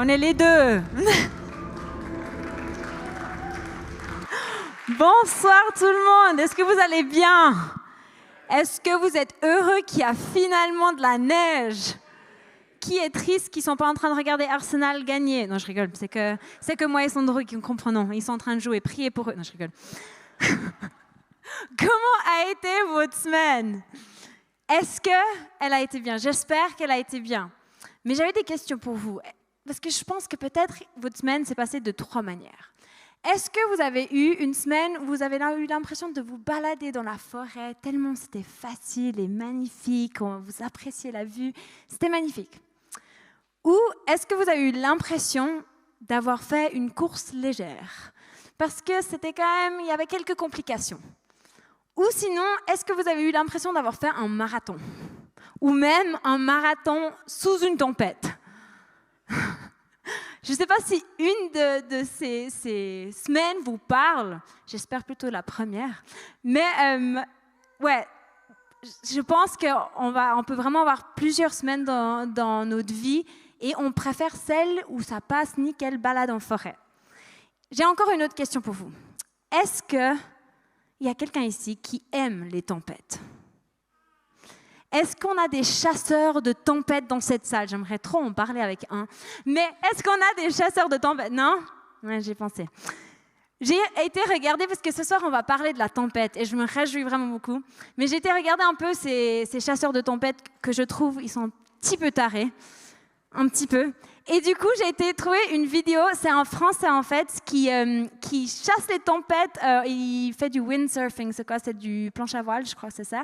on est les deux. Bonsoir tout le monde, est-ce que vous allez bien? Est-ce que vous êtes heureux qu'il y a finalement de la neige? Qui est triste qu'ils ne sont pas en train de regarder Arsenal gagner? Non, je rigole, c'est que moi et Sandro qui comprenons, ils sont en train de jouer, priez pour eux. Non, je rigole. Comment a été votre semaine? Est-ce qu'elle a été bien? J'espère qu'elle a été bien. Mais j'avais des questions pour vous, parce que je pense que peut-être votre semaine s'est passée de 3 manières. Est-ce que vous avez eu une semaine où vous avez eu l'impression de vous balader dans la forêt, tellement c'était facile et magnifique, vous appréciez la vue, c'était magnifique? Ou est-ce que vous avez eu l'impression d'avoir fait une course légère? Parce que c'était quand même, il y avait quelques complications. Ou sinon, est-ce que vous avez eu l'impression d'avoir fait un marathon? Ou même un marathon sous une tempête? Je ne sais pas si une de ces semaines vous parle. J'espère plutôt la première. Mais ouais, je pense qu'on peut vraiment avoir plusieurs semaines dans notre vie et on préfère celle où ça passe nickel balade en forêt. J'ai encore une autre question pour vous. Est-ce qu'il y a quelqu'un ici qui aime les tempêtes? Est-ce qu'on a des chasseurs de tempêtes dans cette salle? J'aimerais trop en parler avec un. Mais est-ce qu'on a des chasseurs de tempêtes? Non? Ouais, j'ai pensé. J'ai été regarder, parce que ce soir, on va parler de la tempête, et je me réjouis vraiment beaucoup. Mais j'ai été regarder un peu ces chasseurs de tempêtes que je trouve, ils sont un petit peu tarés. Un petit peu. Et du coup, j'ai été trouver une vidéo, c'est un Français en fait, qui chasse les tempêtes, il fait du windsurfing, c'est quoi? C'est du planche à voile, je crois que c'est ça.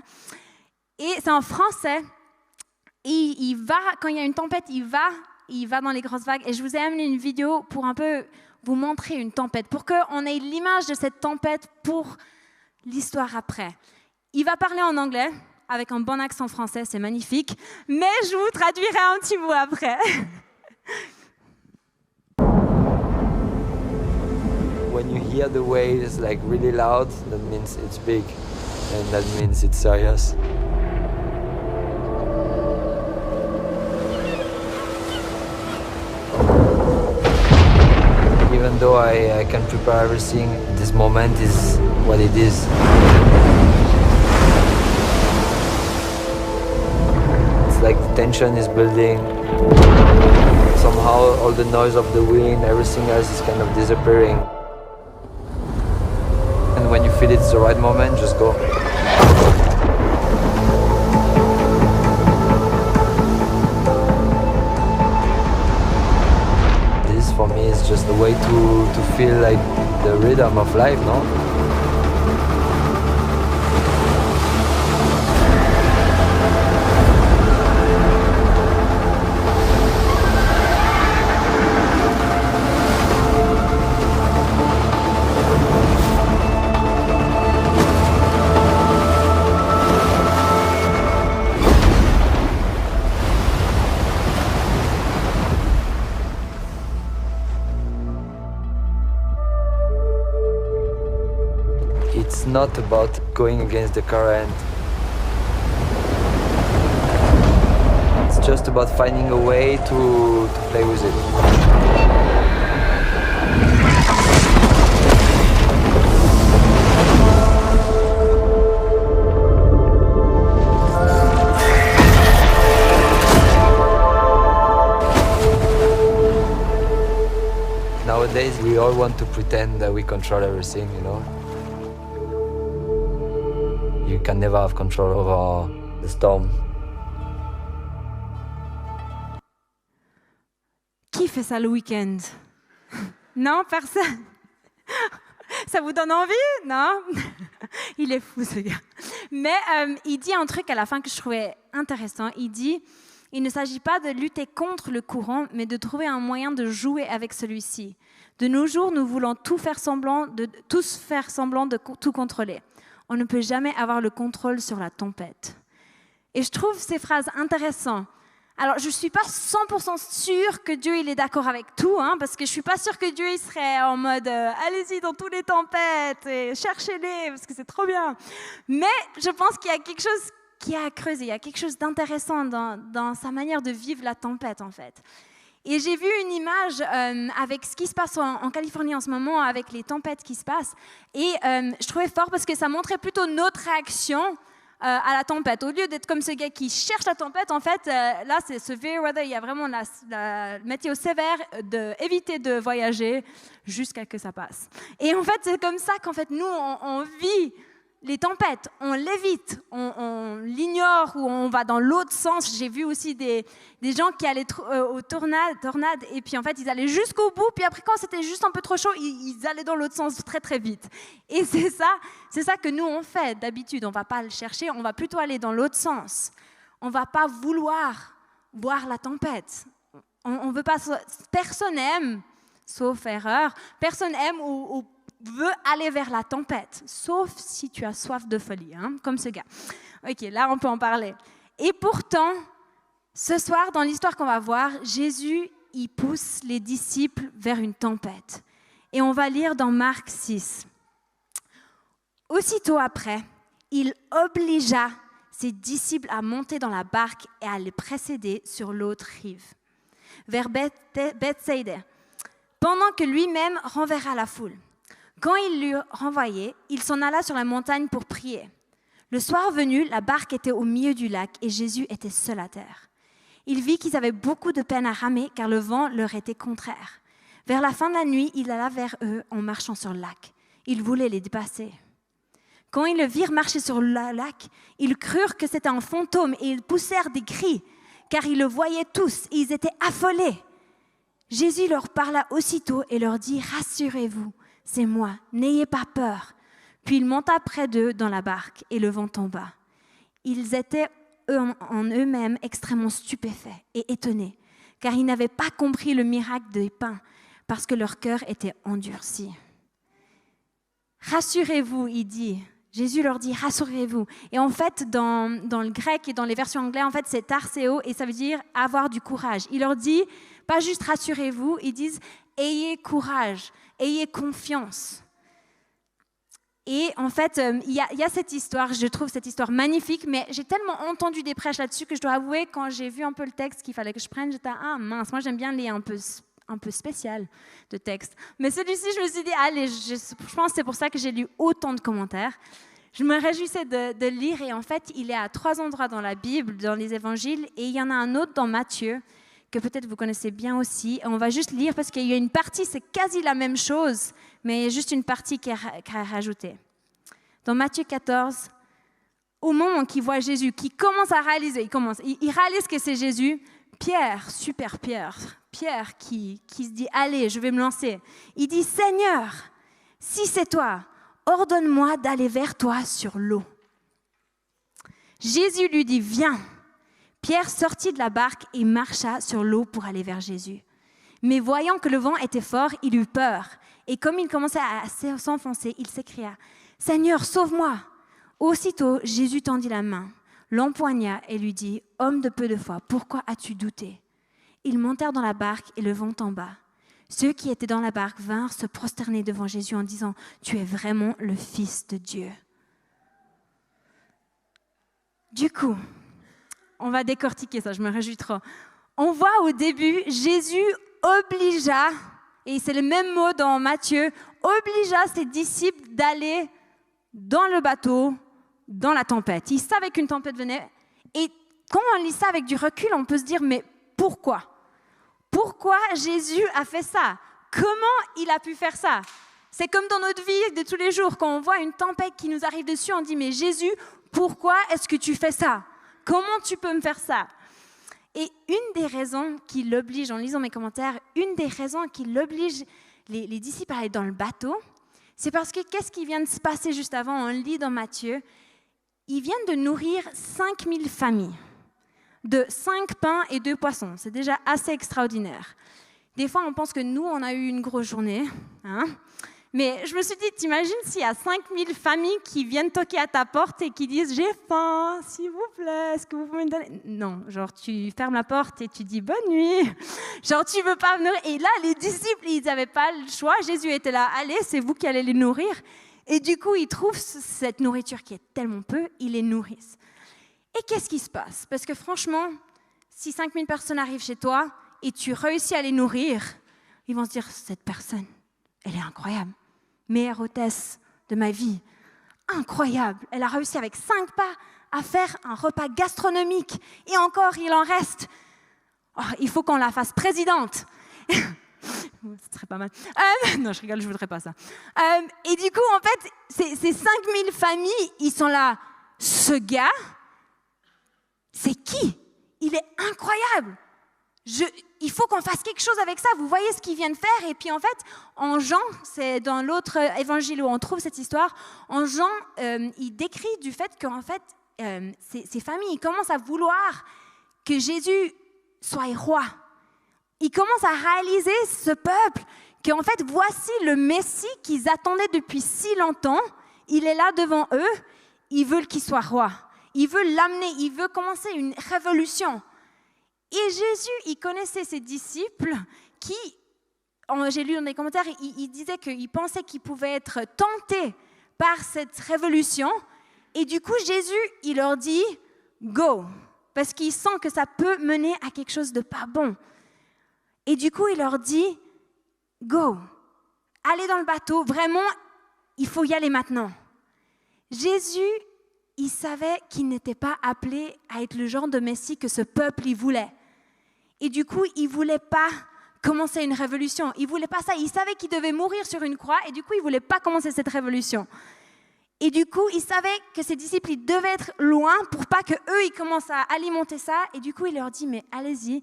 Et c'est en français, et il va, quand il y a une tempête, il va dans les grosses vagues. Et je vous ai amené une vidéo pour un peu vous montrer une tempête, pour qu'on ait l'image de cette tempête pour l'histoire après. Il va parler en anglais, avec un bon accent français, c'est magnifique, mais je vous traduirai un petit bout après. When you hear the waves like really loud, that means it's big, and that means it's serious. Even though I can prepare everything, this moment is what it is. It's like the tension is building. Somehow all the noise of the wind, everything else is kind of disappearing. And when you feel it's the right moment, just go. This for me is just a way to feel like the rhythm of life, no? It's not about going against the current. It's just about finding a way to play with it. Nowadays, we all want to pretend that we control everything, you know? You can never have control over the storm. Qui fait ça le week-end? Non, personne? Ça vous donne envie? Non? Il est fou ce gars. Mais il dit un truc à la fin que je trouvais intéressant. Il dit, il ne s'agit pas de lutter contre le courant, mais de trouver un moyen de jouer avec celui-ci. De nos jours, nous voulons tous faire semblant de tout contrôler. On ne peut jamais avoir le contrôle sur la tempête. Et je trouve ces phrases intéressantes. Alors, je ne suis pas 100% sûre que Dieu il est d'accord avec tout, hein, parce que je ne suis pas sûre que Dieu il serait en mode allez-y dans toutes les tempêtes et cherchez-les, parce que c'est trop bien. Mais je pense qu'il y a quelque chose qui a à creuser, il y a quelque chose d'intéressant dans sa manière de vivre la tempête, en fait. Et j'ai vu une image avec ce qui se passe en Californie en ce moment, avec les tempêtes qui se passent. Et je trouvais fort parce que ça montrait plutôt notre réaction à la tempête. Au lieu d'être comme ce gars qui cherche la tempête, en fait, là, c'est severe weather. Il y a vraiment la météo sévère d'éviter de voyager jusqu'à que ça passe. Et en fait, c'est comme ça qu'en fait, nous, on vit les tempêtes. On l'évite, on l'ignore ou on va dans l'autre sens. J'ai vu aussi des gens qui allaient aux tornades et puis en fait, ils allaient jusqu'au bout. Puis après, quand c'était juste un peu trop chaud, ils allaient dans l'autre sens très, très vite. Et c'est ça que nous, on fait d'habitude. On ne va pas le chercher, on va plutôt aller dans l'autre sens. On ne va pas vouloir voir la tempête. On veut pas... Personne n'aime, sauf erreur, personne n'aime ou veut aller vers la tempête, sauf si tu as soif de folie, hein, comme ce gars. Ok, là, on peut en parler. Et pourtant, ce soir, dans l'histoire qu'on va voir, Jésus, il pousse les disciples vers une tempête. Et on va lire dans Marc 6. Aussitôt après, il obligea ses disciples à monter dans la barque et à les précéder sur l'autre rive, vers Bethsaïda, pendant que lui-même renverra la foule. Quand il l'eut renvoyé, il s'en alla sur la montagne pour prier. Le soir venu, la barque était au milieu du lac et Jésus était seul à terre. Il vit qu'ils avaient beaucoup de peine à ramer car le vent leur était contraire. Vers la fin de la nuit, il alla vers eux en marchant sur le lac. Il voulait les dépasser. Quand ils le virent marcher sur le lac, ils crurent que c'était un fantôme et ils poussèrent des cris car ils le voyaient tous et ils étaient affolés. Jésus leur parla aussitôt et leur dit « Rassurez-vous, c'est moi, n'ayez pas peur. » Puis il monta près d'eux dans la barque et le vent tomba. Ils étaient en eux-mêmes extrêmement stupéfaits et étonnés, car ils n'avaient pas compris le miracle des pains, parce que leur cœur était endurci. Rassurez-vous, il dit. Jésus leur dit, rassurez-vous. Et en fait, dans le grec et dans les versions anglaises, en fait, c'est tarseo et ça veut dire avoir du courage. Il leur dit, pas juste rassurez-vous, ils disent, ayez courage. Ayez confiance. Et en fait, il y a cette histoire, je trouve cette histoire magnifique, mais j'ai tellement entendu des prêches là-dessus que je dois avouer, quand j'ai vu un peu le texte qu'il fallait que je prenne, j'étais mince, moi j'aime bien les un peu spécial de texte. Mais celui-ci, je me suis dit, allez, je pense que c'est pour ça que j'ai lu autant de commentaires. Je me réjouissais de lire et en fait, il est à 3 endroits dans la Bible, dans les évangiles, et il y en a un autre dans Matthieu, que peut-être vous connaissez bien aussi. On va juste lire parce qu'il y a une partie, c'est quasi la même chose, mais il y a juste une partie qui est rajoutée. Dans Matthieu 14, au moment qu'il voit Jésus, qui commence à réaliser, il réalise que c'est Jésus, Pierre qui se dit « Allez, je vais me lancer ». Il dit « Seigneur, si c'est toi, ordonne-moi d'aller vers toi sur l'eau ». Jésus lui dit « Viens ». Pierre sortit de la barque et marcha sur l'eau pour aller vers Jésus. Mais voyant que le vent était fort, il eut peur. Et comme il commençait à s'enfoncer, il s'écria « Seigneur, sauve-moi !» Aussitôt, Jésus tendit la main, l'empoigna et lui dit « Homme de peu de foi, pourquoi as-tu douté ?» Ils montèrent dans la barque et le vent tomba. Ceux qui étaient dans la barque vinrent se prosterner devant Jésus en disant « Tu es vraiment le Fils de Dieu. » Du coup, on va décortiquer ça, je me réjouis trop. On voit au début, Jésus obligea, et c'est le même mot dans Matthieu, obligea ses disciples d'aller dans le bateau, dans la tempête. Ils savaient qu'une tempête venait. Et quand on lit ça avec du recul, on peut se dire, mais pourquoi ? Pourquoi Jésus a fait ça ? Comment il a pu faire ça ? C'est comme dans notre vie de tous les jours, quand on voit une tempête qui nous arrive dessus, on dit, mais Jésus, pourquoi est-ce que tu fais ça ? Comment tu peux me faire ça ? Et une des raisons qui l'oblige, en lisant mes commentaires, une des raisons qui l'oblige les disciples à aller dans le bateau, c'est parce que qu'est-ce qui vient de se passer juste avant ? On lit dans Matthieu, ils viennent de nourrir 5000 familles, de 5 pains et 2 poissons. C'est déjà assez extraordinaire. Des fois, on pense que nous, on a eu une grosse journée, hein ? Mais je me suis dit, t'imagines s'il y a 5000 familles qui viennent toquer à ta porte et qui disent « J'ai faim, s'il vous plaît, est-ce que vous pouvez me donner ?» Non, genre tu fermes la porte et tu dis « Bonne nuit !» Genre tu veux pas venir. Et là, les disciples, ils n'avaient pas le choix. Jésus était là « Allez, c'est vous qui allez les nourrir. » Et du coup, ils trouvent cette nourriture qui est tellement peu, ils les nourrissent. Et qu'est-ce qui se passe ? Parce que franchement, si 5000 personnes arrivent chez toi et tu réussis à les nourrir, ils vont se dire, cette personne, elle est incroyable. Meilleure hôtesse de ma vie. Incroyable. Elle a réussi avec 5 pas à faire un repas gastronomique. Et encore, il en reste. Oh, il faut qu'on la fasse présidente. Ce serait pas mal. Non, je rigole, je ne voudrais pas ça. Et du coup, en fait, ces 5000 familles, ils sont là. Ce gars, c'est qui? Il est incroyable. Il faut qu'on fasse quelque chose avec ça. Vous voyez ce qu'il vient de faire. Et puis en fait, en Jean, c'est dans l'autre évangile où on trouve cette histoire, en Jean, il décrit du fait qu'en fait, ces familles ils commencent à vouloir que Jésus soit roi. Ils commencent à réaliser, ce peuple, qu'en fait, voici le Messie qu'ils attendaient depuis si longtemps. Il est là devant eux. Ils veulent qu'il soit roi. Ils veulent l'amener. Ils veulent commencer une révolution. Et Jésus, il connaissait ses disciples qui, j'ai lu dans les commentaires, il disait qu'ils pensaient qu'ils pouvaient être tentés par cette révolution. Et du coup, Jésus, il leur dit « Go !» parce qu'il sent que ça peut mener à quelque chose de pas bon. Et du coup, il leur dit « Go ! Allez dans le bateau, vraiment, il faut y aller maintenant. » Jésus, il savait qu'il n'était pas appelé à être le genre de Messie que ce peuple il voulait. Et du coup, il ne voulait pas commencer une révolution. Il ne voulait pas ça. Il savait qu'il devait mourir sur une croix et du coup, il ne voulait pas commencer cette révolution. Et du coup, il savait que ses disciples ils devaient être loin pour pas qu'eux, ils commencent à alimenter ça. Et du coup, il leur dit, mais allez-y.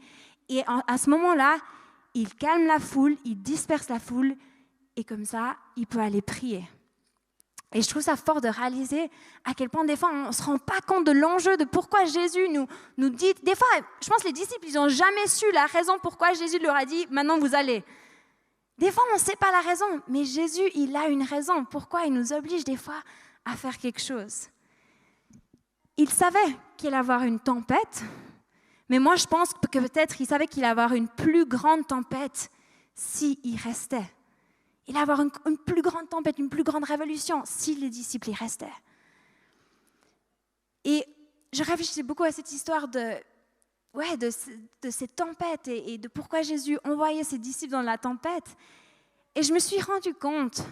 Et à ce moment-là, il calme la foule, il disperse la foule et comme ça, il peut aller prier. Et je trouve ça fort de réaliser à quel point des fois on ne se rend pas compte de l'enjeu de pourquoi Jésus nous dit. Des fois, je pense que les disciples, ils n'ont jamais su la raison pourquoi Jésus leur a dit « maintenant vous allez ». Des fois, on ne sait pas la raison, mais Jésus, il a une raison. Pourquoi il nous oblige des fois à faire quelque chose. Il savait qu'il allait avoir une tempête, mais moi je pense que peut-être il savait qu'il allait avoir une plus grande tempête s'il restait. Il allait avoir une plus grande tempête, une plus grande révolution si les disciples y restaient. Et je réfléchissais beaucoup à cette histoire de cette tempête et de pourquoi Jésus envoyait ses disciples dans la tempête. Et je me suis rendu compte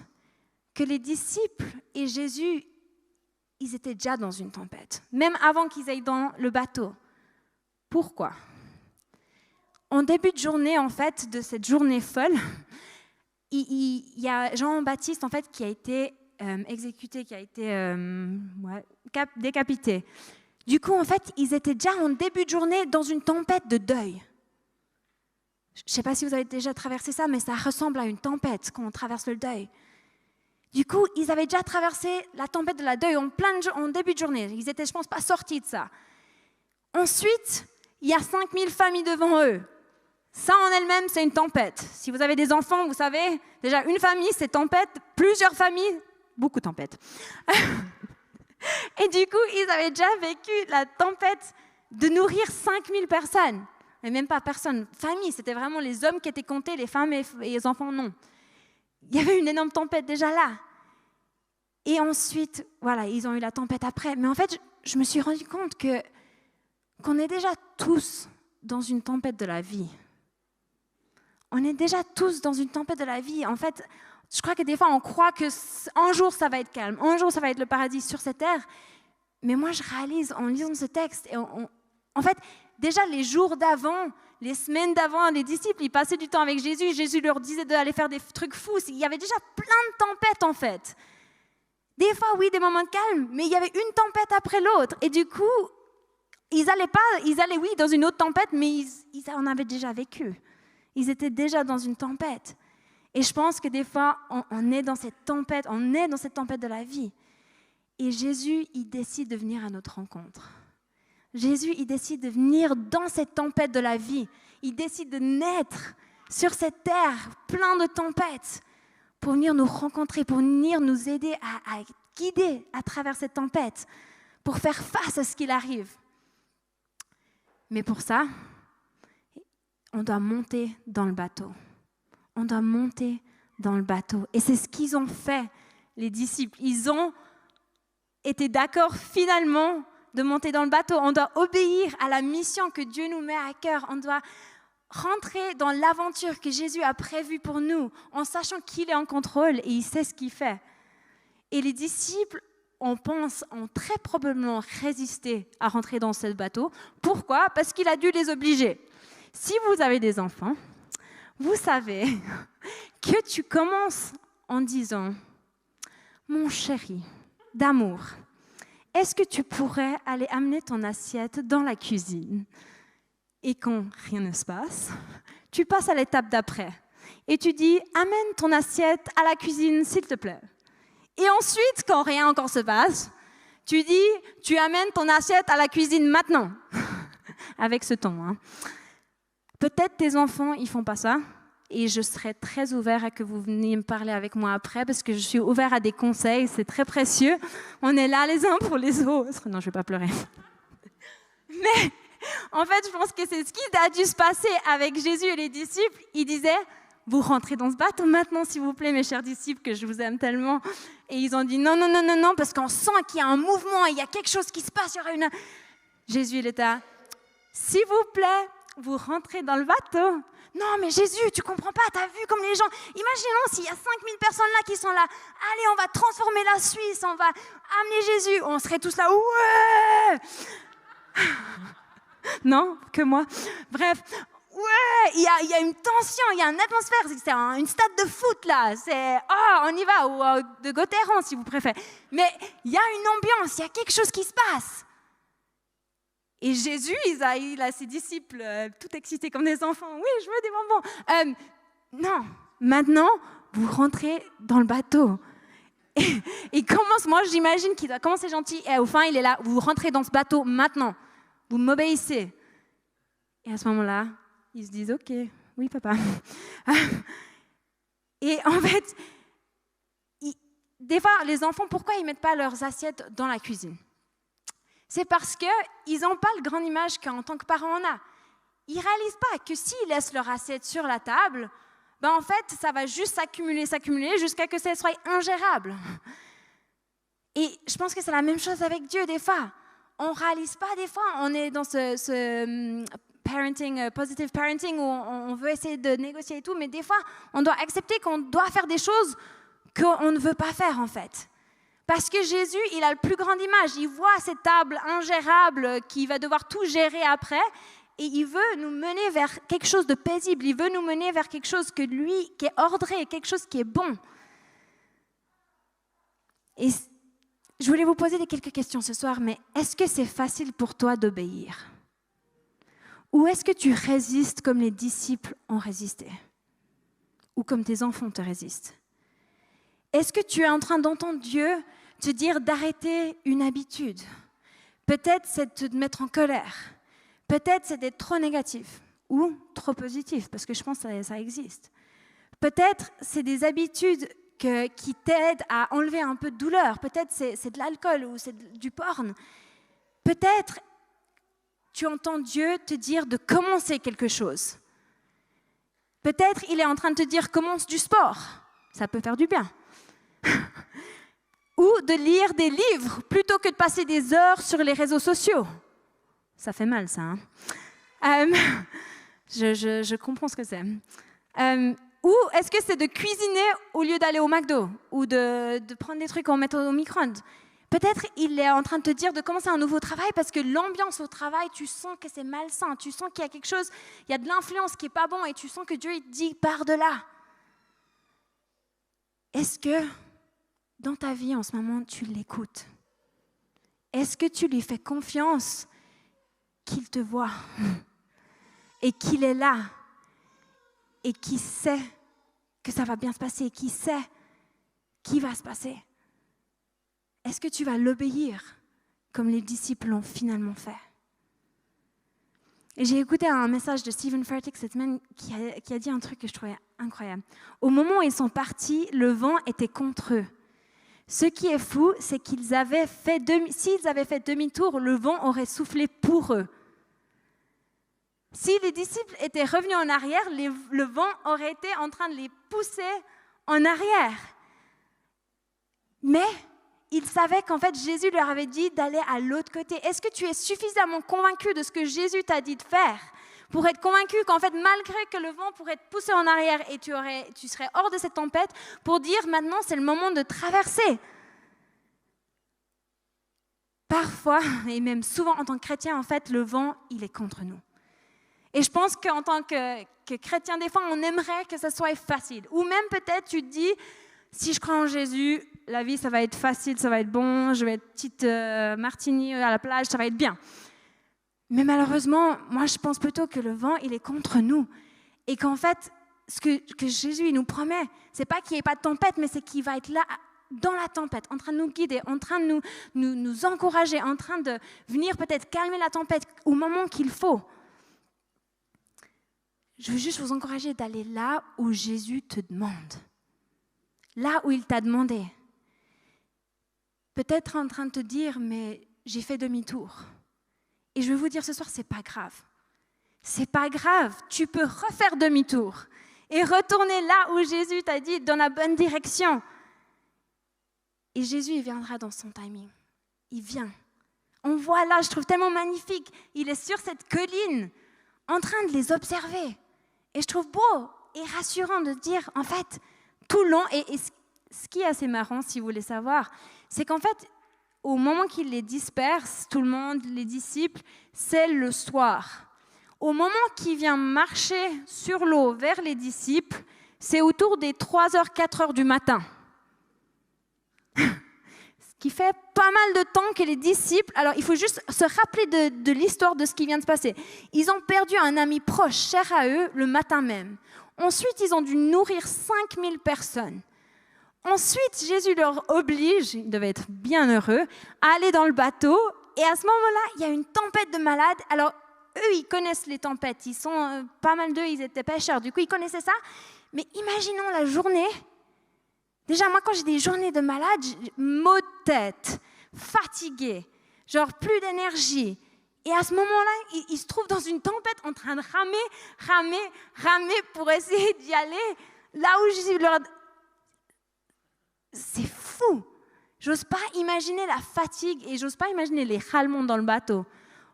que les disciples et Jésus, ils étaient déjà dans une tempête, même avant qu'ils aillent dans le bateau. Pourquoi ? En début de journée, en fait, de cette journée folle, il y a Jean-Baptiste en fait, qui a été exécuté, qui a été décapité. Du coup, en fait, ils étaient déjà en début de journée dans une tempête de deuil. Je ne sais pas si vous avez déjà traversé ça, mais ça ressemble à une tempête quand on traverse le deuil. Du coup, ils avaient déjà traversé la tempête de la deuil en début de journée. Ils n'étaient, je pense, pas sortis de ça. Ensuite, il y a 5000 familles devant eux. Ça, en elle-même, c'est une tempête. Si vous avez des enfants, vous savez, déjà, une famille, c'est tempête. Plusieurs familles, beaucoup de tempêtes. Et du coup, ils avaient déjà vécu la tempête de nourrir 5000 personnes. Mais même pas personne. Famille, c'était vraiment les hommes qui étaient comptés, les femmes et les enfants, non. Il y avait une énorme tempête déjà là. Et ensuite, voilà, ils ont eu la tempête après. Mais en fait, je me suis rendu compte qu'on est déjà tous dans une tempête de la vie. On est déjà tous dans une tempête de la vie. En fait, je crois que des fois, on croit qu'un jour, ça va être calme. Un jour, ça va être le paradis sur cette terre. Mais moi, je réalise en lisant ce texte, et en fait, déjà les jours d'avant, les semaines d'avant, les disciples, ils passaient du temps avec Jésus. Jésus leur disait d'aller faire des trucs fous. Il y avait déjà plein de tempêtes, en fait. Des fois, oui, des moments de calme, mais il y avait une tempête après l'autre. Et du coup, ils allaient, oui, dans une autre tempête, mais ils en avaient déjà vécu. Ils étaient déjà dans une tempête. Et je pense que des fois, on est dans cette tempête de la vie. Et Jésus, il décide de venir à notre rencontre. Jésus, il décide de venir dans cette tempête de la vie. Il décide de naître sur cette terre plein de tempêtes pour venir nous rencontrer, pour venir nous aider à guider à travers cette tempête, pour faire face à ce qu'il arrive. Mais pour ça, on doit monter dans le bateau. On doit monter dans le bateau. Et c'est ce qu'ils ont fait, les disciples. Ils ont été d'accord finalement de monter dans le bateau. On doit obéir à la mission que Dieu nous met à cœur. On doit rentrer dans l'aventure que Jésus a prévue pour nous, en sachant qu'il est en contrôle et il sait ce qu'il fait. Et les disciples, on pense, ont très probablement résisté à rentrer dans ce bateau. Pourquoi ? Parce qu'il a dû les obliger. Si vous avez des enfants, vous savez que tu commences en disant « Mon chéri, d'amour, est-ce que tu pourrais aller amener ton assiette dans la cuisine ?» Et quand rien ne se passe, tu passes à l'étape d'après et tu dis « Amène ton assiette à la cuisine, s'il te plaît. » Et ensuite, quand rien encore se passe, tu dis « Tu amènes ton assiette à la cuisine maintenant. » Avec ce ton. Hein. Peut-être tes enfants, ils font pas ça. Et je serai très ouvert à que vous veniez me parler avec moi après, parce que je suis ouvert à des conseils, c'est très précieux. On est là les uns pour les autres. Non, je vais pas pleurer. Mais en fait, je pense que c'est ce qui a dû se passer avec Jésus et les disciples. Il disait, vous rentrez dans ce bateau maintenant, s'il vous plaît, mes chers disciples, que je vous aime tellement. Et ils ont dit, non, non, non, non, non, parce qu'on sent qu'il y a un mouvement, il y a quelque chose qui se passe, il y aura une... Jésus, il était là, s'il vous plaît, vous rentrez dans le bateau. Non, mais Jésus, tu comprends pas, t'as vu comme les gens... Imaginons s'il y a 5000 personnes là qui sont là. Allez, on va transformer la Suisse, on va amener Jésus. On serait tous là, ouais. Non, que moi. Bref, ouais, il y a une tension, il y a une atmosphère. C'est une stade de foot là. C'est, on y va, ou de Gauthieron si vous préférez. Mais il y a une ambiance, il y a quelque chose qui se passe. Et Jésus, il a ses disciples tout excités comme des enfants. Oui, je veux des bonbons. Non, maintenant, vous rentrez dans le bateau. Et il commence, moi j'imagine qu'il doit commencer gentil. Et au fin, il est là, vous rentrez dans ce bateau maintenant. Vous m'obéissez. Et à ce moment-là, ils se disent, ok, oui papa. Et en fait, des fois, les enfants, pourquoi ils ne mettent pas leurs assiettes dans la cuisine ? C'est parce qu'ils n'ont pas la grande image qu'en tant que parents on a. Ils ne réalisent pas que s'ils laissent leur assiette sur la table, ben en fait, ça va juste s'accumuler jusqu'à ce que ça soit ingérable. Et je pense que c'est la même chose avec Dieu des fois. On ne réalise pas des fois, on est dans ce parenting, positive parenting, où on veut essayer de négocier et tout, mais des fois, on doit accepter qu'on doit faire des choses qu'on ne veut pas faire en fait. Parce que Jésus, il a la plus grande image. Il voit cette table ingérable qu'il va devoir tout gérer après. Et il veut nous mener vers quelque chose de paisible. Il veut nous mener vers quelque chose que lui, qui est ordré, quelque chose qui est bon. Et je voulais vous poser quelques questions ce soir, mais est-ce que c'est facile pour toi d'obéir ? Ou est-ce que tu résistes comme les disciples ont résisté ? Ou comme tes enfants te résistent ? Est-ce que tu es en train d'entendre Dieu te dire d'arrêter une habitude ? Peut-être c'est de te mettre en colère. Peut-être c'est d'être trop négatif ou trop positif, parce que je pense que ça existe. Peut-être c'est des habitudes qui t'aident à enlever un peu de douleur. Peut-être c'est de l'alcool ou c'est du porn. Peut-être tu entends Dieu te dire de commencer quelque chose. Peut-être il est en train de te dire commence du sport. Ça peut faire du bien. Ou de lire des livres plutôt que de passer des heures sur les réseaux sociaux. Ça fait mal, ça. Hein? Je comprends ce que c'est. Ou est-ce que c'est de cuisiner au lieu d'aller au McDo ou de prendre des trucs en mettant au micro-ondes? Peut-être il est en train de te dire de commencer un nouveau travail parce que l'ambiance au travail, tu sens que c'est malsain. Tu sens qu'il y a quelque chose, il y a de l'influence qui n'est pas bon et tu sens que Dieu il te dit pars de là. Est-ce que dans ta vie en ce moment, tu l'écoutes? Est-ce que tu lui fais confiance qu'il te voit et qu'il est là et qu'il sait que ça va bien se passer et qu'il sait qui va se passer? Est-ce que tu vas l'obéir comme les disciples l'ont finalement fait? Et j'ai écouté un message de Steven Furtick cette semaine qui a dit un truc que je trouvais incroyable. Au moment où ils sont partis, le vent était contre eux. Ce qui est fou, c'est s'ils avaient fait demi-tour, le vent aurait soufflé pour eux. Si les disciples étaient revenus en arrière, le vent aurait été en train de les pousser en arrière. Mais ils savaient qu'en fait, Jésus leur avait dit d'aller à l'autre côté. Est-ce que tu es suffisamment convaincu de ce que Jésus t'a dit de faire pour être convaincu qu'en fait, malgré que le vent pourrait te pousser en arrière et tu serais hors de cette tempête, pour dire maintenant, c'est le moment de traverser. Parfois, et même souvent en tant que chrétien, en fait, le vent, il est contre nous. Et je pense qu'en tant que chrétien, des fois, on aimerait que ça soit facile. Ou même peut-être, tu te dis, si je crois en Jésus, la vie, ça va être facile, ça va être bon, je vais être petite martini à la plage, ça va être bien. Mais malheureusement, moi, je pense plutôt que le vent, il est contre nous. Et qu'en fait, ce que Jésus il nous promet, c'est pas qu'il n'y ait pas de tempête, mais c'est qu'il va être là dans la tempête, en train de nous guider, en train de nous encourager, en train de venir peut-être calmer la tempête au moment qu'il faut. Je veux juste vous encourager d'aller là où Jésus te demande. Là où il t'a demandé. Peut-être en train de te dire, mais j'ai fait demi-tour. Et je veux vous dire ce soir, c'est pas grave. C'est pas grave, tu peux refaire demi-tour et retourner là où Jésus t'a dit, dans la bonne direction. Et Jésus, il viendra dans son timing. Il vient. On voit là, je trouve tellement magnifique. Il est sur cette colline, en train de les observer. Et je trouve beau et rassurant de dire, en fait, tout le long, et ce qui est assez marrant, si vous voulez savoir, c'est qu'en fait, au moment qu'il les disperse, tout le monde, les disciples, c'est le soir. Au moment qu'il vient marcher sur l'eau vers les disciples, c'est autour des 3h, 4h du matin. Ce qui fait pas mal de temps que les disciples... Alors, il faut juste se rappeler de l'histoire de ce qui vient de se passer. Ils ont perdu un ami proche, cher à eux, le matin même. Ensuite, ils ont dû nourrir 5000 personnes. Ensuite, Jésus leur oblige, ils devaient être bien heureux, à aller dans le bateau. Et à ce moment-là, il y a une tempête de malades. Alors, eux, ils connaissent les tempêtes. Ils sont pas mal d'eux, ils étaient pêcheurs. Du coup, ils connaissaient ça. Mais imaginons la journée. Déjà, moi, quand j'ai des journées de malade, maux de tête, fatigué, genre plus d'énergie. Et à ce moment-là, ils se trouvent dans une tempête en train de ramer pour essayer d'y aller. Là où Jésus leur... C'est fou. J'ose pas imaginer la fatigue et j'ose pas imaginer les râlements dans le bateau.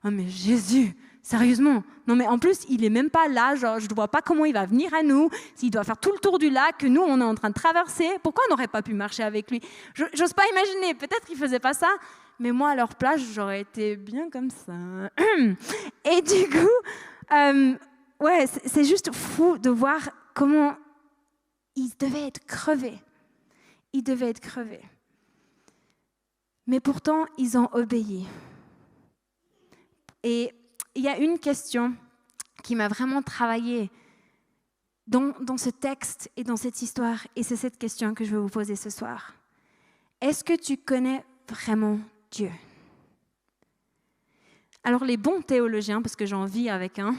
Oh mais Jésus, sérieusement. Non mais en plus, il est même pas là, genre je ne vois pas comment il va venir à nous, s'il doit faire tout le tour du lac que nous on est en train de traverser. Pourquoi on n'aurait pas pu marcher avec lui? J'ose pas imaginer, peut-être qu'il faisait pas ça, mais moi à leur place, j'aurais été bien comme ça. Et du coup, ouais, c'est juste fou de voir comment ils devaient être crevés. Ils devaient être crevés. Mais pourtant, ils ont obéi. Et il y a une question qui m'a vraiment travaillée dans ce texte et dans cette histoire, et c'est cette question que je veux vous poser ce soir. Est-ce que tu connais vraiment Dieu? Alors les bons théologiens, parce que j'en vis avec un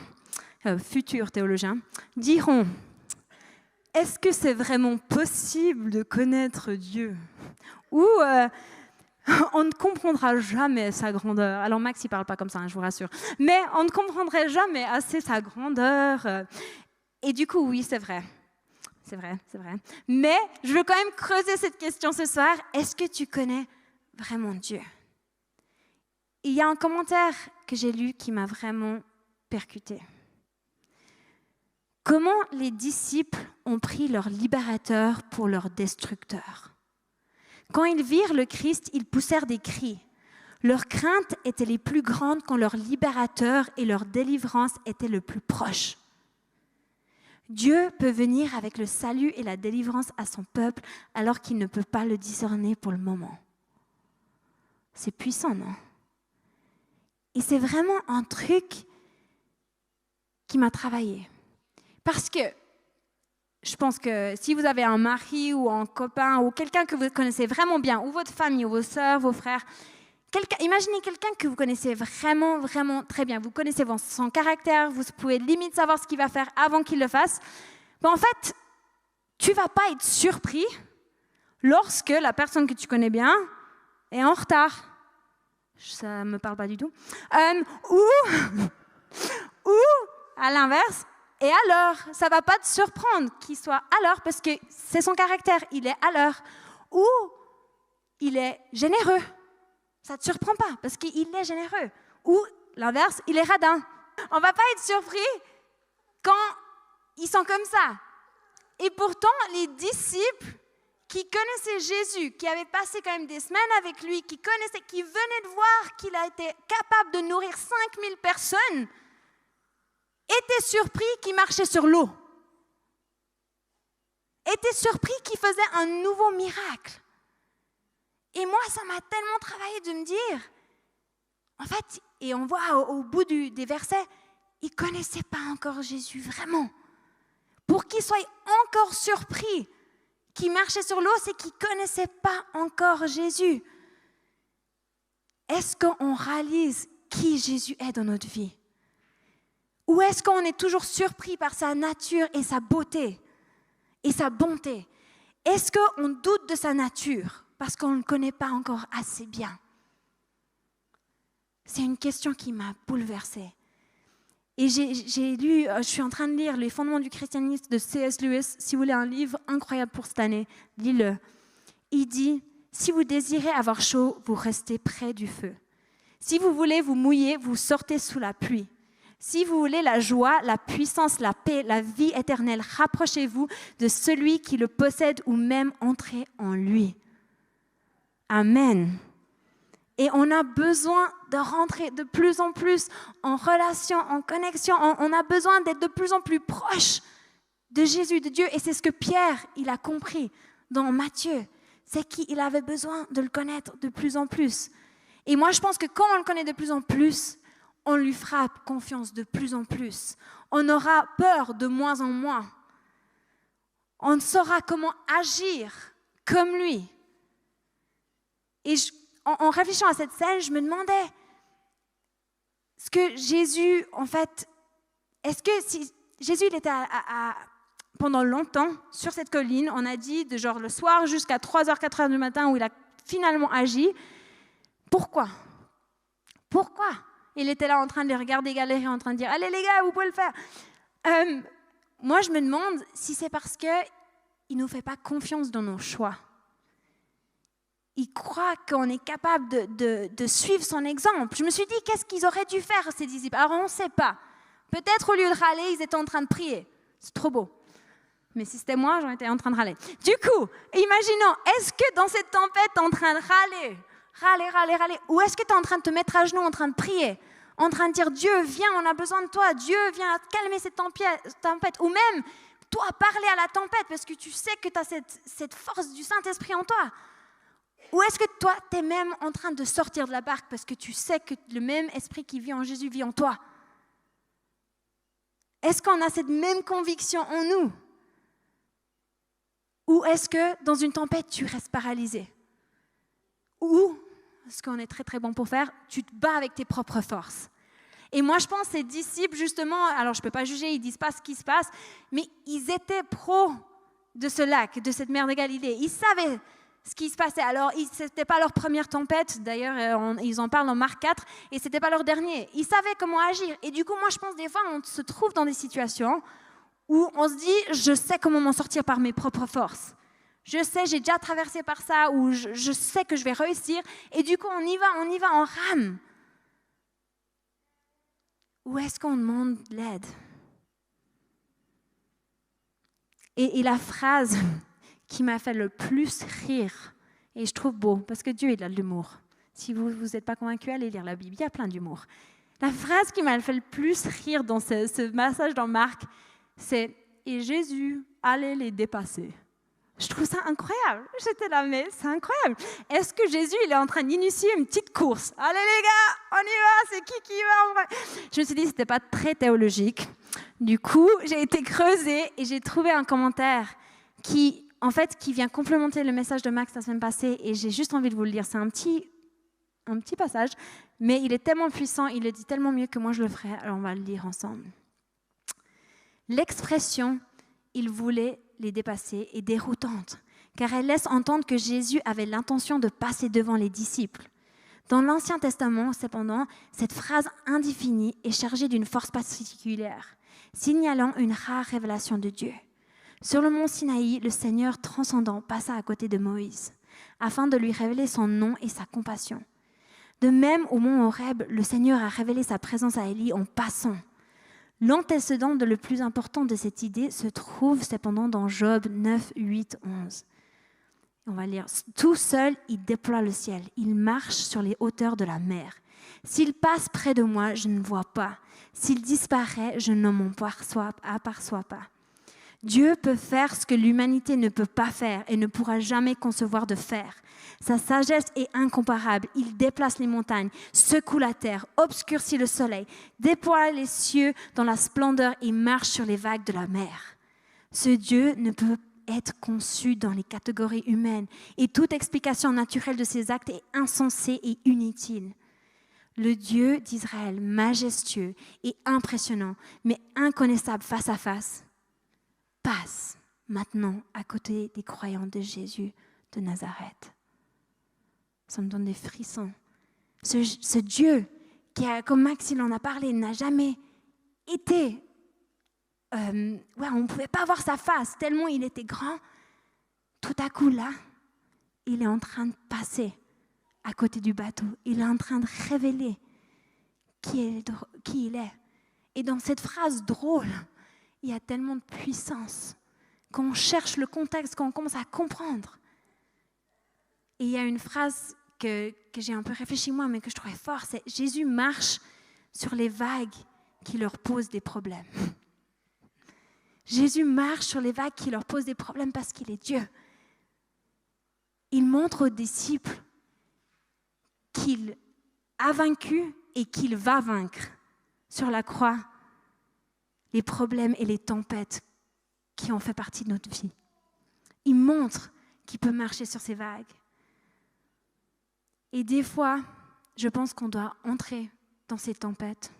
futur théologien, diront: est-ce que c'est vraiment possible de connaître Dieu? Ou on ne comprendra jamais sa grandeur. Alors Max, il ne parle pas comme ça, hein, je vous rassure. Mais on ne comprendrait jamais assez sa grandeur. Et du coup, oui, c'est vrai. C'est vrai. Mais je veux quand même creuser cette question ce soir. Est-ce que tu connais vraiment Dieu? Il y a un commentaire que j'ai lu qui m'a vraiment percuté. Comment les disciples ont pris leur libérateur pour leur destructeur. Quand ils virent le Christ, ils poussèrent des cris. Leurs craintes étaient les plus grandes quand leur libérateur et leur délivrance étaient le plus proches. Dieu peut venir avec le salut et la délivrance à son peuple alors qu'il ne peut pas le discerner pour le moment. C'est puissant, non? Et c'est vraiment un truc qui m'a travaillé. Parce que je pense que si vous avez un mari ou un copain ou quelqu'un que vous connaissez vraiment bien, ou votre famille, ou vos sœurs, vos frères, imaginez quelqu'un que vous connaissez vraiment, vraiment très bien. Vous connaissez son caractère, vous pouvez limite savoir ce qu'il va faire avant qu'il le fasse. Mais en fait, tu ne vas pas être surpris lorsque la personne que tu connais bien est en retard. Ça ne me parle pas du tout. Ou à l'inverse, et à l'heure. Ça ne va pas te surprendre qu'il soit à l'heure parce que c'est son caractère, il est à l'heure. Ou il est généreux. Ça ne te surprend pas parce qu'il est généreux. Ou l'inverse, il est radin. On ne va pas être surpris quand ils sont comme ça. Et pourtant, les disciples qui connaissaient Jésus, qui avaient passé quand même des semaines avec lui, qui venaient de voir qu'il a été capable de nourrir 5000 personnes, étaient surpris qu'il marchait sur l'eau. Étaient surpris qu'il faisait un nouveau miracle. Et moi, ça m'a tellement travaillé de me dire, en fait, et on voit au bout des versets, ils ne connaissaient pas encore Jésus vraiment. Pour qu'ils soient encore surpris qu'il marchait sur l'eau, c'est qu'ils ne connaissaient pas encore Jésus. Est-ce qu'on réalise qui Jésus est dans notre vie? Ou est-ce qu'on est toujours surpris par sa nature et sa beauté et sa bonté? Est-ce qu'on doute de sa nature parce qu'on ne le connaît pas encore assez bien? C'est une question qui m'a bouleversée. Et j'ai lu, je suis en train de lire Les fondements du christianisme de C.S. Lewis. Si vous voulez un livre incroyable pour cette année, lis-le. Il dit, si vous désirez avoir chaud, vous restez près du feu. Si vous voulez vous mouiller, vous sortez sous la pluie. Si vous voulez la joie, la puissance, la paix, la vie éternelle, rapprochez-vous de celui qui le possède ou même entrez en lui. Amen. Et on a besoin de rentrer de plus en plus en relation, en connexion. On a besoin d'être de plus en plus proche de Jésus, de Dieu. Et c'est ce que Pierre, il a compris dans Matthieu. C'est qu'il avait besoin de le connaître de plus en plus. Et moi, je pense que quand on le connaît de plus en plus, on lui fera confiance de plus en plus. On aura peur de moins en moins. On saura comment agir comme lui. Et en réfléchissant à cette scène, je me demandais, est-ce que Jésus, en fait, si Jésus, il était pendant longtemps sur cette colline, on a dit, de genre le soir jusqu'à 3h, 4h du matin, où il a finalement agi. Pourquoi il était là en train de les regarder galérer, en train de dire « Allez les gars, vous pouvez le faire !» Moi, je me demande si c'est parce qu'il ne nous fait pas confiance dans nos choix. Il croit qu'on est capable de suivre son exemple. Je me suis dit, qu'est-ce qu'ils auraient dû faire, ces disciples? Alors, on ne sait pas. Peut-être, au lieu de râler, ils étaient en train de prier. C'est trop beau. Mais si c'était moi, j'aurais été en train de râler. Du coup, imaginons, est-ce que dans cette tempête, tu es en train de râler, ou est-ce que tu es en train de te mettre à genoux, en train de prier, en train de dire, Dieu, viens, on a besoin de toi, Dieu, viens calmer cette tempête, ou même, toi, parler à la tempête, parce que tu sais que tu as cette force du Saint-Esprit en toi. Ou est-ce que toi, tu es même en train de sortir de la barque parce que tu sais que le même esprit qui vit en Jésus vit en toi? Est-ce qu'on a cette même conviction en nous? Ou est-ce que dans une tempête, tu restes paralysé? Ou, ce qu'on est très très bon pour faire, tu te bats avec tes propres forces. Et moi, je pense que ces disciples, justement, alors je ne peux pas juger, ils ne disent pas ce qui se passe, mais ils étaient pros de ce lac, de cette mer de Galilée. Ils savaient ce qui se passait. Alors, ce n'était pas leur première tempête, d'ailleurs, ils en parlent dans Marc 4, et ce n'était pas leur dernier. Ils savaient comment agir. Et du coup, moi, je pense des fois, on se trouve dans des situations où on se dit, je sais comment m'en sortir par mes propres forces. Je sais, j'ai déjà traversé par ça, ou je sais que je vais réussir. Et du coup, on y va, on rame. Ou est-ce qu'on demande de l'aide? Et la phrase qui m'a fait le plus rire, et je trouve beau, parce que Dieu, il a de l'humour. Si vous n'êtes pas convaincu, allez lire la Bible, il y a plein d'humour. La phrase qui m'a fait le plus rire dans ce passage dans Marc, c'est « Et Jésus allait les dépasser ». Je trouve ça incroyable. J'étais là, mais c'est incroyable. Est-ce que Jésus, il est en train d'initier une petite course? Allez les gars, on y va, c'est qui va? Je me suis dit, ce n'était pas très théologique. Du coup, j'ai été creusée et j'ai trouvé un commentaire qui vient complémenter le message de Max la semaine passée, et j'ai juste envie de vous le lire. C'est un petit passage, mais il est tellement puissant, il le dit tellement mieux que moi je le ferai, alors on va le lire ensemble. L'expression « il voulait les dépasser » est déroutante, car elle laisse entendre que Jésus avait l'intention de passer devant les disciples. Dans l'Ancien Testament, cependant, cette phrase indéfinie est chargée d'une force particulière, signalant une rare révélation de Dieu. Sur le mont Sinaï, le Seigneur transcendant passa à côté de Moïse, afin de lui révéler son nom et sa compassion. De même, au mont Horeb, le Seigneur a révélé sa présence à Élie en passant. L'antécédent le plus important de cette idée se trouve cependant dans Job 9, 8, 11. On va lire. Tout seul, il déploie le ciel. Il marche sur les hauteurs de la mer. S'il passe près de moi, je ne vois pas. S'il disparaît, je ne m'en aperçois pas. Dieu peut faire ce que l'humanité ne peut pas faire et ne pourra jamais concevoir de faire. Sa sagesse est incomparable. Il déplace les montagnes, secoue la terre, obscurcit le soleil, déploie les cieux dans la splendeur et marche sur les vagues de la mer. Ce Dieu ne peut être conçu dans les catégories humaines et toute explication naturelle de ses actes est insensée et inutile. Le Dieu d'Israël, majestueux et impressionnant, mais inconnaissable face à face, passe maintenant à côté des croyants de Jésus de Nazareth. Ça me donne des frissons. Ce Dieu qui, comme Max il en a parlé, n'a jamais été... on ne pouvait pas voir sa face tellement il était grand. Tout à coup là, il est en train de passer à côté du bateau. Il est en train de révéler qui il est. Et dans cette phrase drôle, il y a tellement de puissance. Quand on cherche le contexte, quand on commence à comprendre. Et il y a une phrase que j'ai un peu réfléchi moi, mais que je trouvais fort, c'est Jésus marche sur les vagues qui leur posent des problèmes. Jésus marche sur les vagues qui leur posent des problèmes parce qu'il est Dieu. Il montre aux disciples qu'il a vaincu et qu'il va vaincre sur la croix les problèmes et les tempêtes qui ont fait partie de notre vie. Il montre qu'il peut marcher sur ces vagues. Et des fois, je pense qu'on doit entrer dans ces tempêtes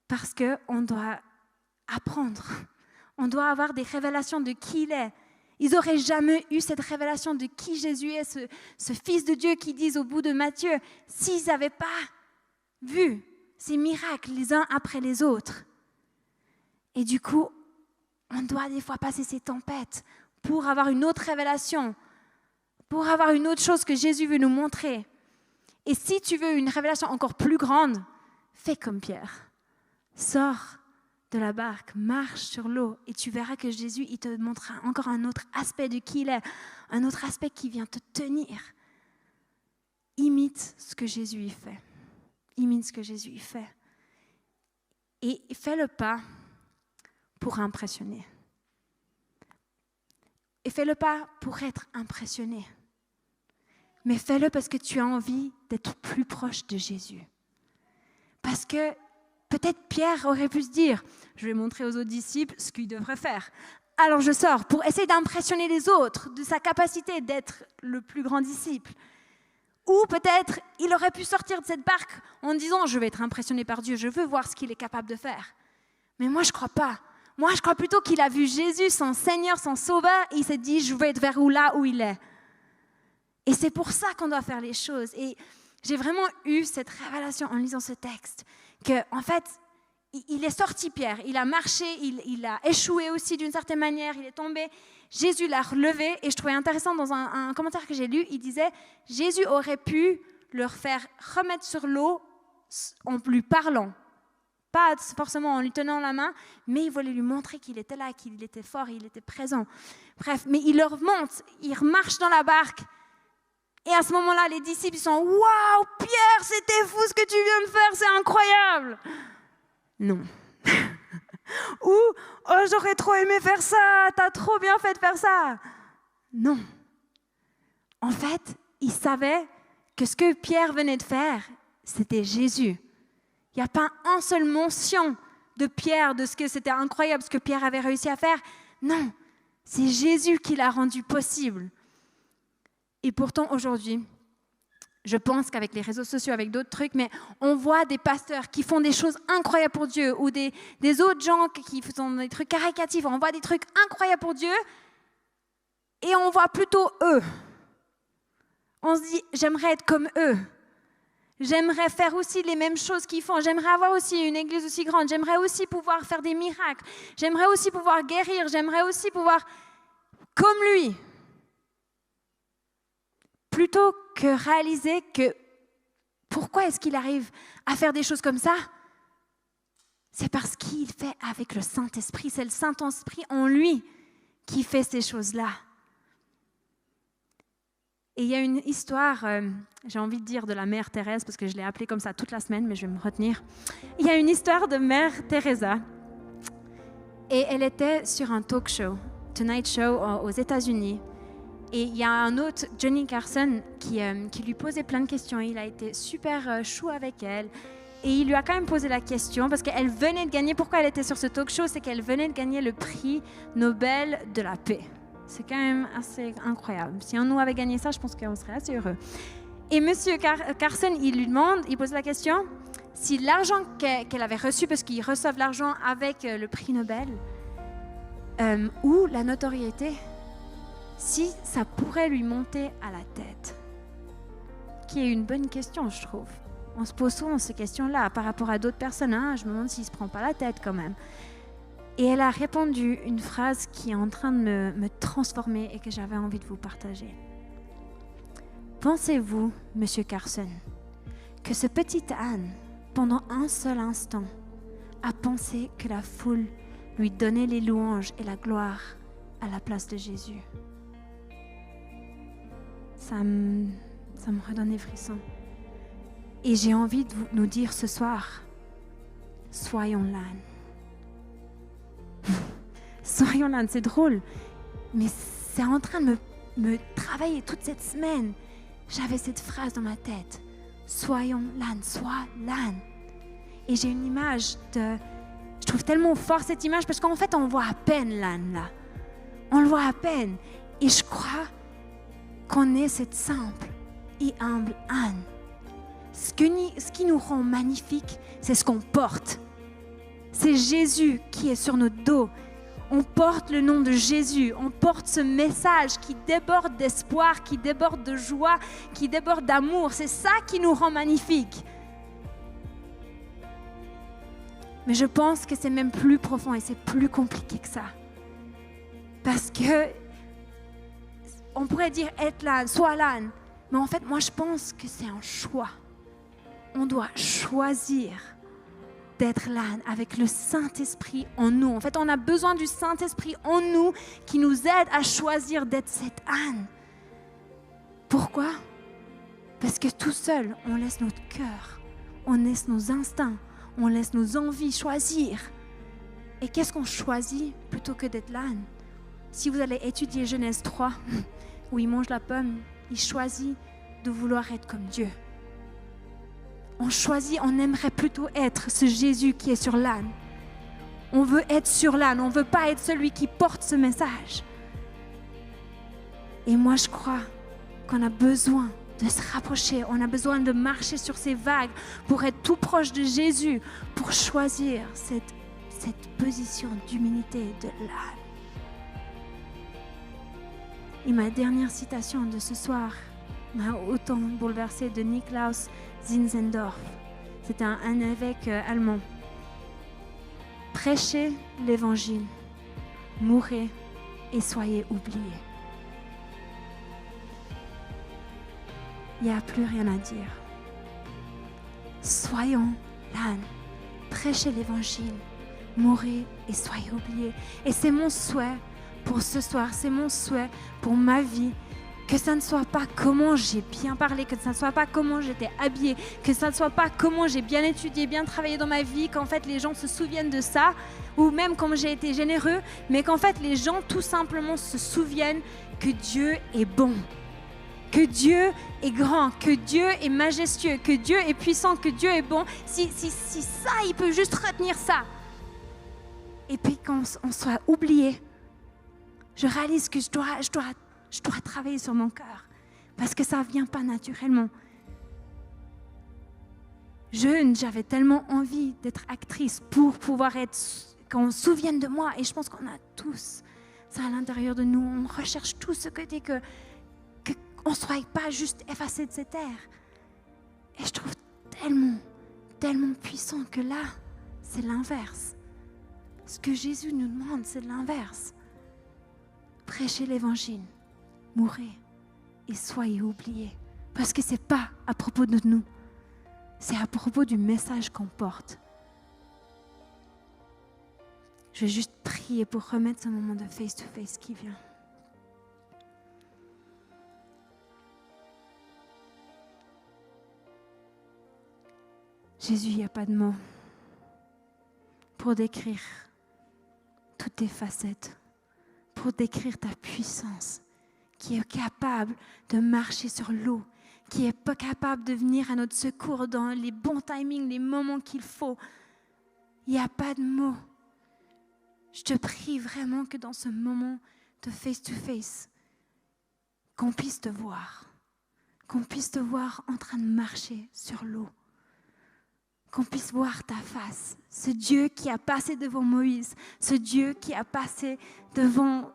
parce qu'on doit apprendre. On doit avoir des révélations de qui il est. Ils n'auraient jamais eu cette révélation de qui Jésus est, ce Fils de Dieu qui disent au bout de Matthieu, s'ils n'avaient pas vu ces miracles les uns après les autres. Et du coup, on doit des fois passer ces tempêtes pour avoir une autre révélation, pour avoir une autre chose que Jésus veut nous montrer. Et si tu veux une révélation encore plus grande, fais comme Pierre. Sors de la barque, marche sur l'eau et tu verras que Jésus, il te montrera encore un autre aspect de qui il est, un autre aspect qui vient te tenir. Imite ce que Jésus y fait. Imite ce que Jésus y fait. Et fais-le pas pour impressionner. Et fais-le pas pour être impressionné. Mais fais-le parce que tu as envie d'être plus proche de Jésus. Parce que peut-être Pierre aurait pu se dire, je vais montrer aux autres disciples ce qu'ils devraient faire. Alors je sors pour essayer d'impressionner les autres de sa capacité d'être le plus grand disciple. Ou peut-être il aurait pu sortir de cette barque en disant, je vais être impressionné par Dieu, je veux voir ce qu'il est capable de faire. Mais moi je ne crois pas. Moi je crois plutôt qu'il a vu Jésus, son Seigneur, son Sauveur, et il s'est dit, je vais être vers là où il est. Et c'est pour ça qu'on doit faire les choses. Et j'ai vraiment eu cette révélation en lisant ce texte, qu'en fait, il est sorti Pierre, il a marché, il a échoué aussi d'une certaine manière, il est tombé. Jésus l'a relevé et je trouvais intéressant dans un commentaire que j'ai lu, il disait « Jésus aurait pu leur faire remettre sur l'eau en lui parlant. Pas forcément en lui tenant la main, mais il voulait lui montrer qu'il était là, qu'il était fort, il était présent. Bref, mais il leur monte, il marche dans la barque. Et à ce moment-là, les disciples sont « Waouh, Pierre, c'était fou ce que tu viens de faire, c'est incroyable !» Non. Ou « Oh, j'aurais trop aimé faire ça, t'as trop bien fait de faire ça !» Non. En fait, ils savaient que ce que Pierre venait de faire, c'était Jésus. Il n'y a pas un seul mention de Pierre, de ce que c'était incroyable, ce que Pierre avait réussi à faire. Non, c'est Jésus qui l'a rendu possible. Et pourtant, aujourd'hui, je pense qu'avec les réseaux sociaux, avec d'autres trucs, mais on voit des pasteurs qui font des choses incroyables pour Dieu ou des autres gens qui font des trucs caricatifs. On voit des trucs incroyables pour Dieu et on voit plutôt eux. On se dit, j'aimerais être comme eux. J'aimerais faire aussi les mêmes choses qu'ils font. J'aimerais avoir aussi une église aussi grande. J'aimerais aussi pouvoir faire des miracles. J'aimerais aussi pouvoir guérir. J'aimerais aussi pouvoir, comme lui. Plutôt que réaliser que pourquoi est-ce qu'il arrive à faire des choses comme ça? c'est parce qu'il fait avec le Saint-Esprit. C'est le Saint-Esprit en lui qui fait ces choses-là. Et il y a une histoire, j'ai envie de dire de la mère Thérèse, parce que je l'ai appelée comme ça toute la semaine, mais je vais me retenir. Il y a une histoire de mère Teresa. Et elle était sur un talk show, Tonight Show aux États-Unis. Et il y a un autre, Johnny Carson, qui lui posait plein de questions. Il a été super chou avec elle. Et il lui a quand même posé la question, parce qu'elle venait de gagner, pourquoi elle était sur ce talk show, c'est qu'elle venait de gagner le prix Nobel de la paix. C'est quand même assez incroyable. Si un de nous avait gagné ça, je pense qu'on serait assez heureux. Et M. Carson, il pose la question, si l'argent qu'elle avait reçu, parce qu'ils reçoivent l'argent avec le prix Nobel, ou la notoriété, si ça pourrait lui monter à la tête. Qui est une bonne question, je trouve. On se pose souvent ces questions-là par rapport à d'autres personnes. Je me demande s'il ne se prend pas la tête quand même. Et elle a répondu une phrase qui est en train de me transformer et que j'avais envie de vous partager. Pensez-vous, Monsieur Carson, que ce petit âne, pendant un seul instant, a pensé que la foule lui donnait les louanges et la gloire à la place de Jésus? Ça me redonne des frissons. Et j'ai envie de nous dire ce soir, soyons l'âne. Soyons l'âne, c'est drôle, mais c'est en train de me travailler toute cette semaine. J'avais cette phrase dans ma tête, soyons l'âne, sois l'âne. Et j'ai une image je trouve tellement fort cette image parce qu'en fait on voit à peine l'âne là. On le voit à peine. Et je crois qu'on est cette simple et humble âne. Ce qui nous rend magnifique, c'est ce qu'on porte. C'est Jésus qui est sur notre dos. On porte le nom de Jésus. On porte ce message qui déborde d'espoir, qui déborde de joie, qui déborde d'amour. C'est ça qui nous rend magnifiques. Mais je pense que c'est même plus profond et c'est plus compliqué que ça. Parce que on pourrait dire être l'âne, sois l'âne. Mais en fait, moi je pense que c'est un choix. On doit choisir d'être l'âne avec le Saint-Esprit en nous. En fait, on a besoin du Saint-Esprit en nous qui nous aide à choisir d'être cet âne. Pourquoi? Parce que tout seul, on laisse notre cœur, on laisse nos instincts, on laisse nos envies choisir. Et qu'est-ce qu'on choisit plutôt que d'être l'âne? Si vous allez étudier Genèse 3, où il mange la pomme, il choisit de vouloir être comme Dieu. On choisit, on aimerait plutôt être ce Jésus qui est sur l'âne. On veut être sur l'âne, on ne veut pas être celui qui porte ce message. Et moi, je crois qu'on a besoin de se rapprocher, on a besoin de marcher sur ces vagues pour être tout proche de Jésus, pour choisir cette position d'humilité de l'âne. Et ma dernière citation de ce soir m'a autant bouleversée, de Niklaus Zinzendorf. C'est un évêque allemand. Prêchez l'évangile, mourrez et soyez oubliés. Il n'y a plus rien à dire. Soyons l'âne, prêchez l'évangile, mourrez et soyez oubliés. Et c'est mon souhait pour ce soir, c'est mon souhait pour ma vie, que ça ne soit pas comment j'ai bien parlé, que ça ne soit pas comment j'étais habillée, que ça ne soit pas comment j'ai bien étudié, bien travaillé dans ma vie, qu'en fait les gens se souviennent de ça, ou même comment j'ai été généreux, mais qu'en fait les gens tout simplement se souviennent que Dieu est bon, que Dieu est grand, que Dieu est majestueux, que Dieu est puissant, que Dieu est bon. Si ça, il peut juste retenir ça. Et puis quand on soit oublié, je réalise que je dois travailler sur mon cœur parce que ça ne vient pas naturellement. Jeune, j'avais tellement envie d'être actrice pour pouvoir qu'on se souvienne de moi, et je pense qu'on a tous ça à l'intérieur de nous. On recherche tout ce côté qu'on ne soit pas juste effacé de cette terre. Et je trouve tellement puissant que là, c'est l'inverse. Ce que Jésus nous demande, c'est l'inverse. Prêchez l'évangile, mourrez et soyez oubliés. Parce que ce n'est pas à propos de nous, c'est à propos du message qu'on porte. Je vais juste prier pour remettre ce moment de face-to-face qui vient. Jésus, il n'y a pas de mots pour décrire toutes tes facettes, pour décrire ta puissance, qui est capable de marcher sur l'eau, qui est pas capable de venir à notre secours dans les bons timings, les moments qu'il faut. Il n'y a pas de mots. Je te prie vraiment que dans ce moment de face-to-face, qu'on puisse te voir en train de marcher sur l'eau, qu'on puisse voir ta face, ce Dieu qui a passé devant Moïse, ce Dieu qui a passé devant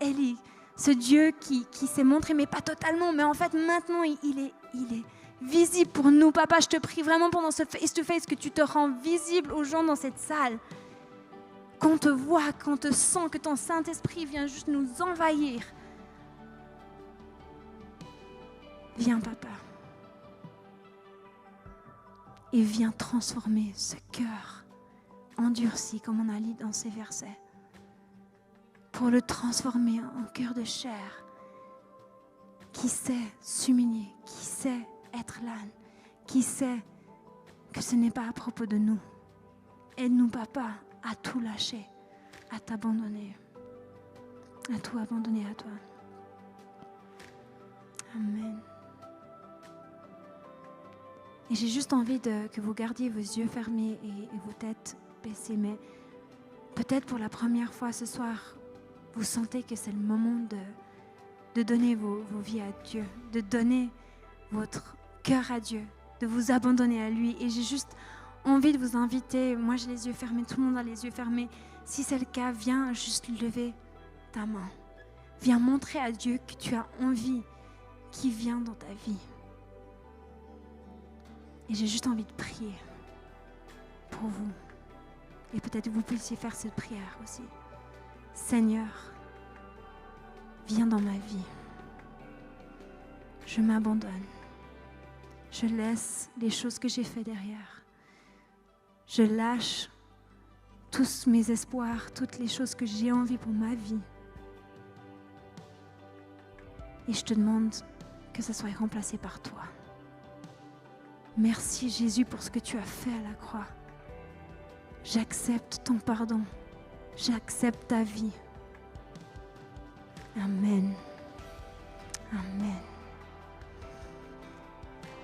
Élie, ce Dieu qui s'est montré, mais pas totalement, mais en fait maintenant il est visible pour nous. Papa, je te prie vraiment pendant ce face-to-face que tu te rends visible aux gens dans cette salle, qu'on te voit, qu'on te sent, que ton Saint-Esprit vient juste nous envahir. Viens, Papa. Et viens transformer ce cœur endurci, comme on a lu dans ces versets, pour le transformer en cœur de chair, qui sait s'humilier, qui sait être l'âne, qui sait que ce n'est pas à propos de nous. Aide-nous, Papa, à tout lâcher, à t'abandonner, à tout abandonner à toi. Amen. Et j'ai juste envie que vous gardiez vos yeux fermés et vos têtes baissées, mais peut-être pour la première fois ce soir, vous sentez que c'est le moment de donner vos vies à Dieu, de donner votre cœur à Dieu, de vous abandonner à lui. Et j'ai juste envie de vous inviter, moi j'ai les yeux fermés, tout le monde a les yeux fermés. Si c'est le cas, viens juste lever ta main. Viens montrer à Dieu que tu as envie qu'il vienne dans ta vie. Et j'ai juste envie de prier pour vous. Et peut-être vous puissiez faire cette prière aussi. Seigneur, viens dans ma vie. Je m'abandonne. Je laisse les choses que j'ai faites derrière. Je lâche tous mes espoirs, toutes les choses que j'ai envie pour ma vie. Et je te demande que ça soit remplacé par toi. Merci Jésus pour ce que tu as fait à la croix. J'accepte ton pardon. J'accepte ta vie. Amen. Amen.